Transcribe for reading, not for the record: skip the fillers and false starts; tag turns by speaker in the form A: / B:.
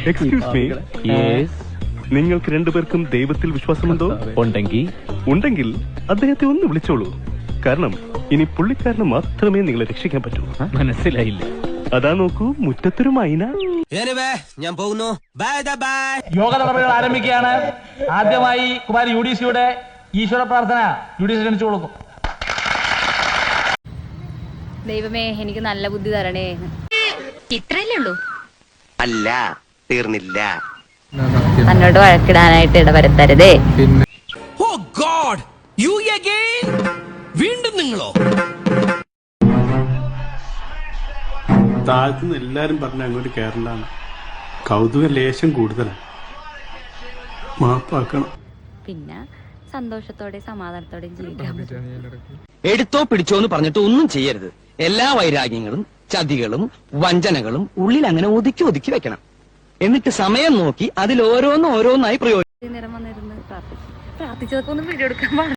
A: Excuse me, നിങ്ങൾക്ക് രണ്ടുപേർക്കും ദൈവത്തിൽ വിശ്വാസമുണ്ടോ? ഉണ്ടെങ്കിൽ അദ്ദേഹത്തെ ഒന്ന് വിളിച്ചോളൂ. കാരണം ഇനി പുള്ളിക്കാരന് മാത്രമേ നിങ്ങളെ രക്ഷിക്കാൻ പറ്റൂ.
B: മനസ്സിലായില്ല.
A: അതാ നോക്കൂ, മുറ്റത്തൊരു മൈന.
C: ഞാൻ പോകുന്നു.
D: യോഗ നടപടികൾ ആരംഭിക്കുകയാണ്. ആദ്യമായി കുമാരി UDCയുടെ ഈശ്വര പ്രാർത്ഥന UDC ക്ഷണിച്ചു കൊടുക്കും.
E: ദൈവമേ, എനിക്ക് നല്ല ബുദ്ധി തരണേ. ഇത്രയല്ലേ ഉള്ളൂ?
C: അല്ല, തീർന്നില്ല.
E: തന്നോട് വഴക്കിടാനായിട്ട് ഇടവരുത്തരുതേ.
C: ഓ ഗോഡ്, യു അഗൈൻ? വീണ്ടും നിങ്ങളോ?
F: താഴത്തുനിന്ന് എല്ലാരും പറഞ്ഞ അങ്ങോട്ട് കയറണ്ടാണ്. കൗതുക ലേശം കൂടുതലാണ്. മാപ്പാക്കണം.
E: പിന്നെ സന്തോഷത്തോടെ സമാധാനത്തോടെ ജീവിക്കാൻ പറ്റും.
C: എടുത്തോ പിടിച്ചോ എന്ന് പറഞ്ഞിട്ട് ഒന്നും ചെയ്യരുത്. എല്ലാ വൈരാഗ്യങ്ങളും ചതികളും വഞ്ചനകളും ഉള്ളിൽ അങ്ങനെ ഒതുക്കി ഒതുക്കി വെക്കണം. എന്നിട്ട് സമയം നോക്കി അതിൽ ഓരോന്നായി പ്രയോജനം.
E: നിറം വന്നിരുന്ന് പ്രാർത്ഥിച്ചതൊക്കെ ഒന്ന് വീഡിയോ എടുക്കാൻ പാടില്ല.